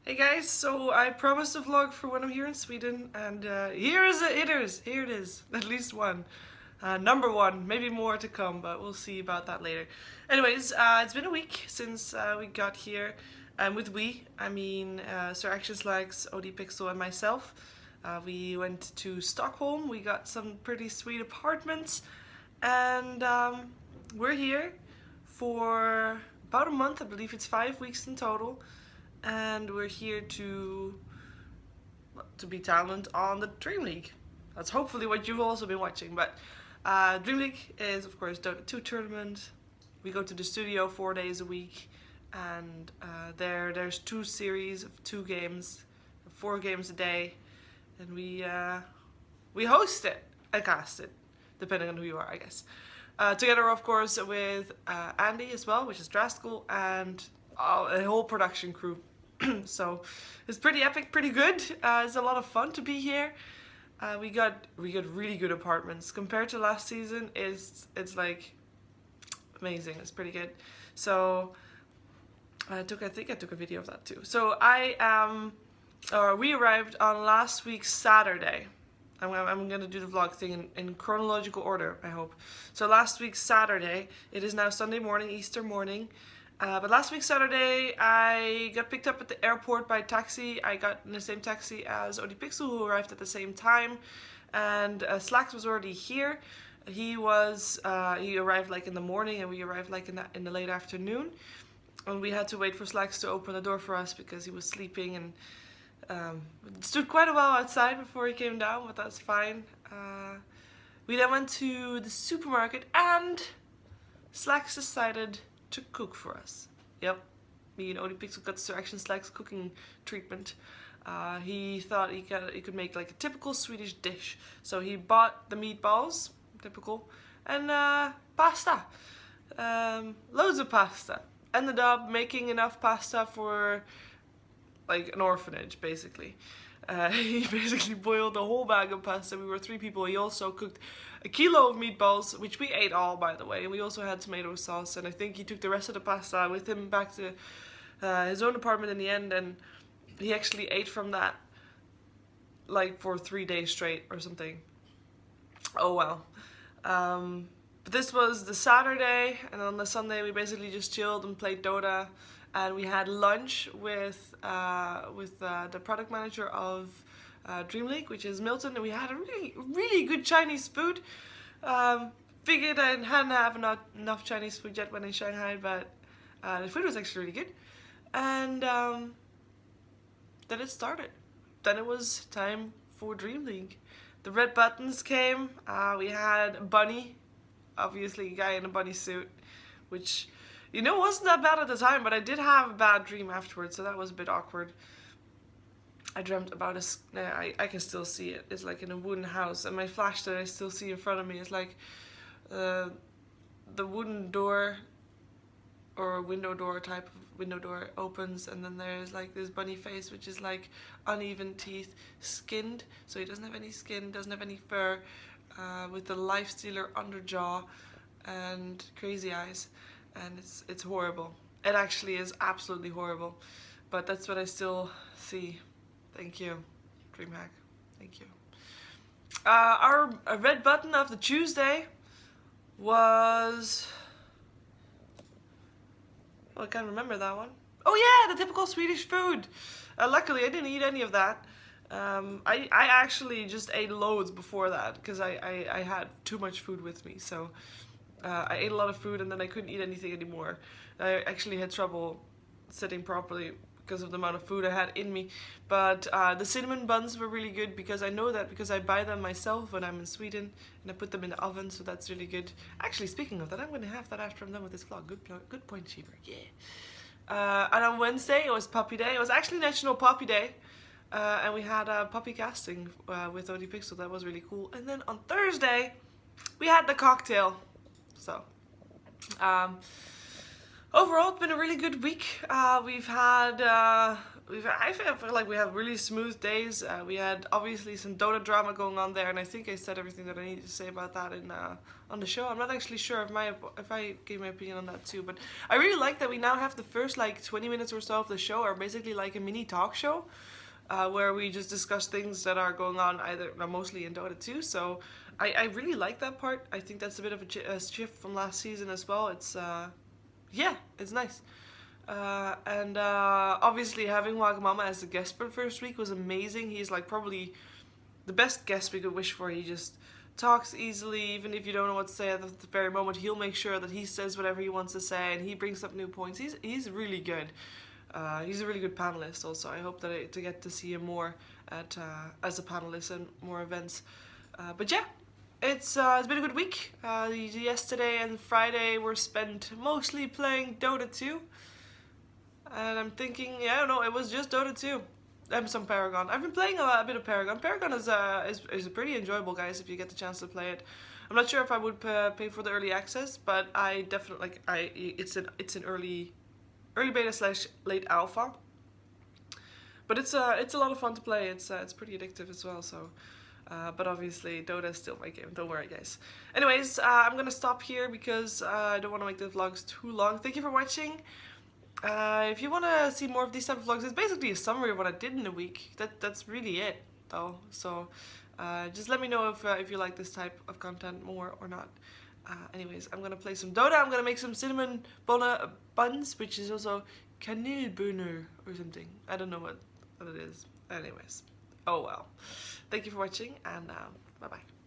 Hey guys, so I promised a vlog for when I'm here in Sweden, and here it is, at least one. Number one, maybe more to come, but we'll see about that later. Anyways, it's been a week since we got here, and with we, I mean Sir Actions Likes, OD Pixel, and myself. We went to Stockholm, we got some pretty sweet apartments, and we're here for about a month. I believe it's 5 weeks in total, and we're here to be talent on the DreamLeague. That's hopefully what you've also been watching. But DreamLeague is, of course, Dota 2 tournament. We go to the studio 4 days a week, and there's 2 series of 2 games, 4 games a day, and we host it and cast it, depending on who you are, I guess. Together, of course, with Andy as well, which is Draskell, and a whole production crew. So it's pretty epic, pretty good. It's a lot of fun to be here. We got really good apartments compared to last season. It's like amazing. It's pretty good. So I think I took a video of that too. So we arrived on last week's Saturday. I'm gonna do the vlog thing in chronological order, I hope. So last week's Saturday, it is now Sunday morning, Easter morning. But last week Saturday, I got picked up at the airport by taxi. I got in the same taxi as OD Pixel, who arrived at the same time, and Slacks was already here. He arrived like in the morning, and we arrived like in the late afternoon, and we had to wait for Slacks to open the door for us because he was sleeping, and it stood quite a while outside before he came down, but that's fine. We then went to the supermarket, and Slacks decided to cook for us. Yep, me and OD Pixel got Sir Action Slacks cooking treatment. He thought he could make like a typical Swedish dish, so he bought the meatballs, typical, and pasta, loads of pasta. Ended up making enough pasta for like an orphanage, basically. He basically boiled a whole bag of pasta. We were 3 people. He also cooked a kilo of meatballs, which we ate all, by the way. And we also had tomato sauce, and I think he took the rest of the pasta with him back to his own apartment in the end, and he actually ate from that like for 3 days straight or something. Oh well. But this was the Saturday, and on the Sunday we basically just chilled and played Dota. And we had lunch with the product manager of DreamLeague, which is Milton, and we had a really good Chinese food. Figured I hadn't have enough Chinese food yet when in Shanghai, but the food was actually really good. And then it started. Then it was time for DreamLeague. The red buttons came. We had Bunny, obviously a guy in a bunny suit, which, you know, wasn't that bad at the time, but I did have a bad dream afterwards, so that was a bit awkward. I dreamt about I can still see it. It's like in a wooden house, and my flash that I still see in front of me is like the wooden door or window door type of window door opens, and then there's like this bunny face, which is like uneven teeth, skinned, so he doesn't have any skin, doesn't have any fur, with the life stealer underjaw and crazy eyes. And it's horrible. It actually is absolutely horrible, but that's what I still see. Thank you, DreamHack. Thank you. Our red button of the Tuesday was, I can't remember that one. Oh yeah, the typical Swedish food. Luckily, I didn't eat any of that. I actually just ate loads before that because I had too much food with me, so I ate a lot of food, and then I couldn't eat anything anymore. I actually had trouble sitting properly because of the amount of food I had in me. But the cinnamon buns were really good because I know that because I buy them myself when I'm in Sweden, and I put them in the oven, so that's really good. Actually, speaking of that, I'm going to have that after I'm done with this vlog. Good point, Sheever. Yeah. And on Wednesday, it was Puppy Day. It was actually National Puppy Day. And we had a puppy casting with OD Pixel. That was really cool. And then on Thursday, we had the cocktail. So, Overall, it's been a really good week. I feel like we have really smooth days. We had obviously some Dota drama going on there, and I think I said everything that I needed to say about that in on the show. I'm not actually sure if I gave my opinion on that too, but I really like that we now have the first like 20 minutes or so of the show are basically like a mini talk show. Where we just discuss things that are going on mostly in Dota 2. So I really like that part. I think that's a bit of a shift from last season as well. Yeah, it's nice. And obviously having Wagamama as a guest for the first week was amazing. He's like probably the best guest we could wish for. He just talks easily, even if you don't know what to say at the very moment. He'll make sure that he says whatever he wants to say, and he brings up new points. He's really good. He's a really good panelist also. I hope that to get to see him more at as a panelist and more events. But yeah, it's been a good week. Yesterday and Friday were spent mostly playing Dota 2. And I'm thinking, yeah, no, it was just Dota 2. And some Paragon. I've been playing a bit of Paragon. Paragon is pretty enjoyable, guys, if you get the chance to play it. I'm not sure if I would pay for the early access, but I definitely it's an early beta / late alpha. But it's a lot of fun to play. It's pretty addictive as well. So, but obviously Dota is still my game. Don't worry, guys. Anyways, I'm gonna stop here because I don't want to make the vlogs too long. Thank you for watching. If you want to see more of these type of vlogs, it's basically a summary of what I did in a week. That's really it, though. So just let me know if you like this type of content more or not. Anyways, I'm gonna play some Dota. I'm gonna make some cinnamon buns, which is also kanelbönner or something. I don't know what it is. Anyways, oh well. Thank you for watching, and bye bye.